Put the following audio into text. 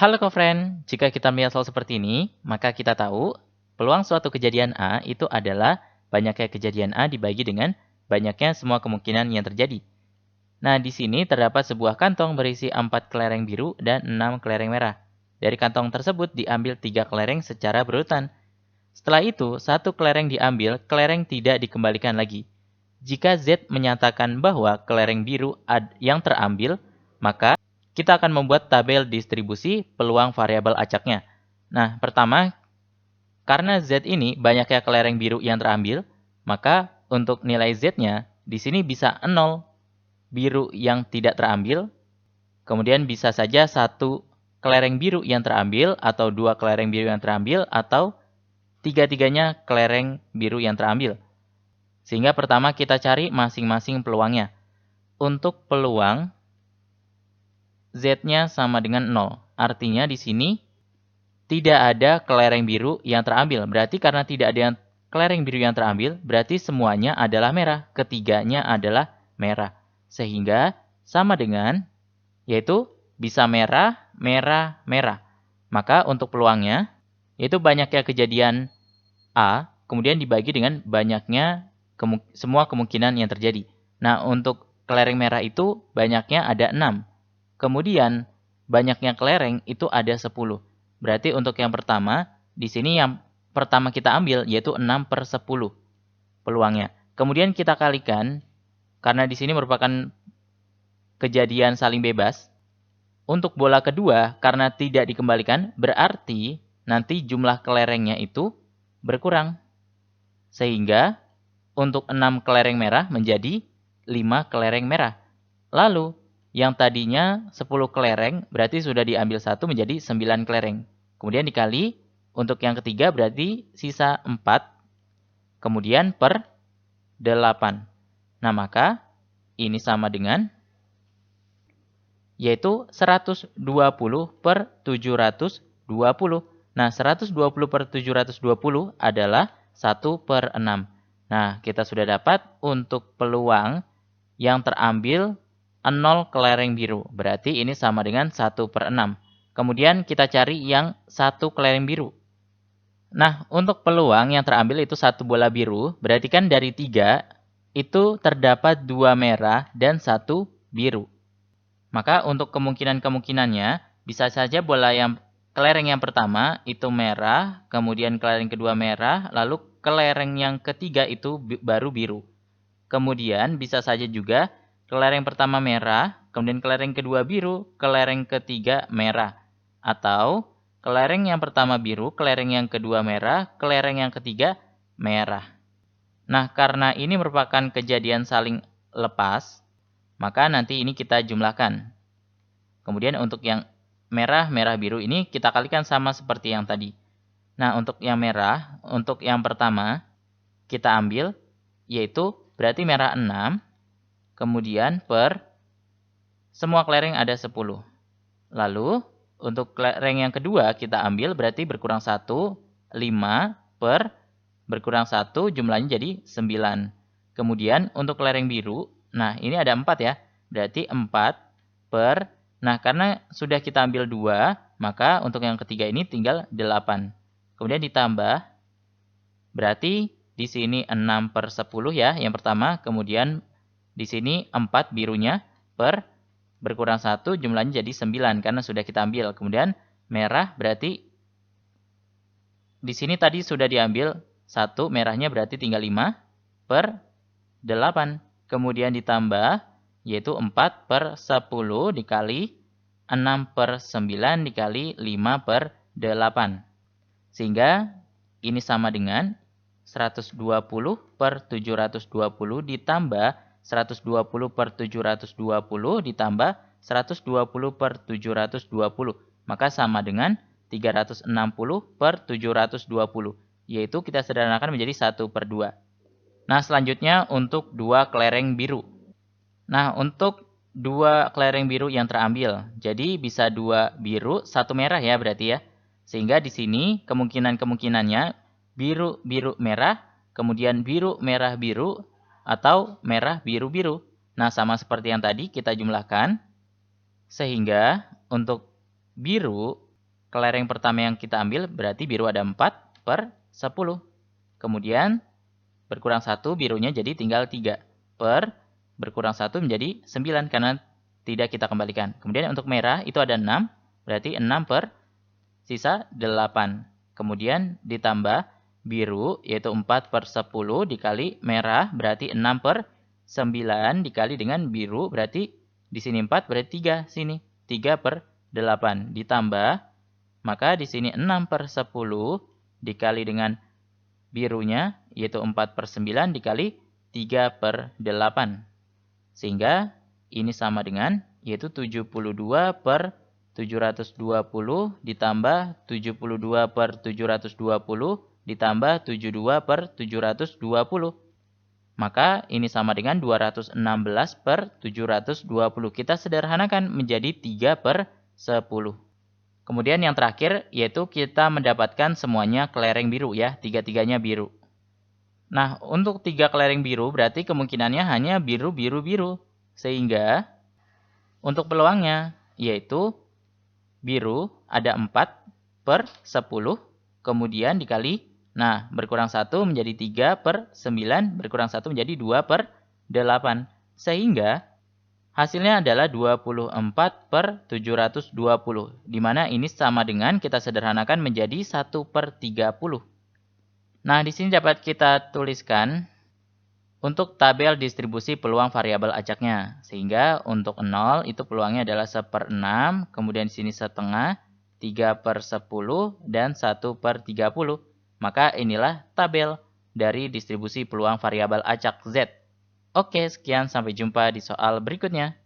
Halo co-friend, jika kita melihat soal seperti ini, maka kita tahu peluang suatu kejadian A itu adalah banyaknya kejadian A dibagi dengan banyaknya semua kemungkinan yang terjadi. Nah, di sini terdapat sebuah kantong berisi 4 kelereng biru dan 6 kelereng merah. Dari kantong tersebut diambil 3 kelereng secara berurutan. Setelah itu, satu kelereng diambil, kelereng tidak dikembalikan lagi. Jika Z menyatakan bahwa kelereng biru yang terambil, maka kita akan membuat tabel distribusi peluang variabel acaknya. Nah, pertama, karena Z ini banyaknya kelereng biru yang terambil, maka untuk nilai Z-nya di sini bisa 0 biru yang tidak terambil, kemudian bisa saja satu kelereng biru yang terambil, atau 2 kelereng biru yang terambil, atau tiga-tiganya kelereng biru yang terambil. Sehingga pertama kita cari masing-masing peluangnya. Untuk peluang Z-nya sama dengan 0. Artinya di sini tidak ada kelereng biru yang terambil. Berarti karena tidak ada kelereng biru yang terambil, berarti semuanya adalah merah. Ketiganya adalah merah. Sehingga sama dengan, yaitu bisa merah, merah, merah. Maka untuk peluangnya, yaitu banyaknya kejadian A, kemudian dibagi dengan banyaknya semua kemungkinan yang terjadi. Nah, untuk kelereng merah itu banyaknya ada 6. Kemudian, banyaknya kelereng itu ada 10. Berarti untuk yang pertama, di sini yang pertama kita ambil yaitu 6/10 peluangnya. Kemudian kita kalikan, karena di sini merupakan kejadian saling bebas. Untuk bola kedua, karena tidak dikembalikan, berarti nanti jumlah kelerengnya itu berkurang. Sehingga untuk 6 kelereng merah menjadi 5 kelereng merah. Lalu yang tadinya 10 kelereng berarti sudah diambil 1 menjadi 9 kelereng. Kemudian dikali untuk yang ketiga berarti sisa 4. Kemudian per 8. Nah, maka ini sama dengan yaitu 120/720. Nah, 120/720 adalah 1/6. Nah, kita sudah dapat untuk peluang yang terambil 0 kelereng biru. Berarti ini sama dengan 1/6. Kemudian kita cari yang 1 kelereng biru. Nah, untuk peluang yang terambil itu 1 bola biru. Berarti kan dari 3 itu terdapat 2 merah dan 1 biru. Maka untuk kemungkinan-kemungkinannya, bisa saja bola yang kelereng yang pertama itu merah, kemudian kelereng kedua merah, lalu kelereng yang ketiga itu baru biru. Kemudian bisa saja juga kelereng pertama merah, kemudian kelereng kedua biru, kelereng ketiga merah. Atau kelereng yang pertama biru, kelereng yang kedua merah, kelereng yang ketiga merah. Nah, karena ini merupakan kejadian saling lepas, maka nanti ini kita jumlahkan. Kemudian untuk yang merah, merah, biru ini kita kalikan sama seperti yang tadi. Nah, untuk yang merah, untuk yang pertama kita ambil, yaitu berarti merah 6, kemudian per semua kelereng ada 10. Lalu, untuk kelereng yang kedua kita ambil, berarti berkurang 1, 5 per berkurang 1, jumlahnya jadi 9. Kemudian untuk kelereng biru, nah ini ada 4 ya, berarti 4 per, nah karena sudah kita ambil 2, maka untuk yang ketiga ini tinggal 8. Kemudian ditambah, berarti di sini 6/10 ya, yang pertama, kemudian di sini 4 birunya per berkurang 1, jumlahnya jadi 9 karena sudah kita ambil. Kemudian merah berarti di sini tadi sudah diambil 1, merahnya berarti tinggal 5 per 8. Kemudian ditambah, yaitu 4/10 dikali 6/9 dikali 5/8. Sehingga ini sama dengan 120/720 ditambah 120/720 ditambah 120/720. Maka sama dengan 360/720. Yaitu kita sederhanakan menjadi 1/2. Nah, selanjutnya untuk 2 kelereng biru. Nah, untuk 2 kelereng biru yang terambil. Jadi bisa 2 biru, 1 merah ya berarti ya. Sehingga di sini kemungkinan-kemungkinannya biru, biru, merah, kemudian biru, merah, biru, atau merah, biru, biru. Nah, sama seperti yang tadi kita jumlahkan. Sehingga untuk biru kelereng pertama yang kita ambil berarti biru ada 4/10. Kemudian berkurang 1 birunya jadi tinggal 3. Berkurang 1 menjadi 9 karena tidak kita kembalikan. Kemudian untuk merah itu ada 6, berarti 6 per sisa 8. Kemudian ditambah biru yaitu 4/10 dikali merah berarti 6/9 dikali dengan biru berarti di sini 4 berarti 3 sini. 3/8 ditambah maka di sini 6/10 dikali dengan birunya yaitu 4/9 dikali 3/8. Sehingga ini sama dengan yaitu 72/720 ditambah 72/720 ditambah 72/720. Maka ini sama dengan 216/720. Kita sederhanakan menjadi 3/10. Kemudian yang terakhir yaitu kita mendapatkan semuanya kelereng biru ya, tiga-tiganya biru. Nah, untuk 3 kelereng biru berarti kemungkinannya hanya biru, biru, biru. Sehingga untuk peluangnya yaitu biru ada 4/10, kemudian dikali, nah berkurang 1 menjadi 3/9, berkurang 1 menjadi 2/8. Sehingga hasilnya adalah 24/720, di mana ini sama dengan kita sederhanakan menjadi 1/30. Nah, di sini dapat kita tuliskan untuk tabel distribusi peluang variabel acaknya. Sehingga untuk 0 itu peluangnya adalah 1/6, kemudian di sini setengah, 3/10, dan 1/30. Maka inilah tabel dari distribusi peluang variabel acak Z. Oke, sekian, sampai jumpa di soal berikutnya.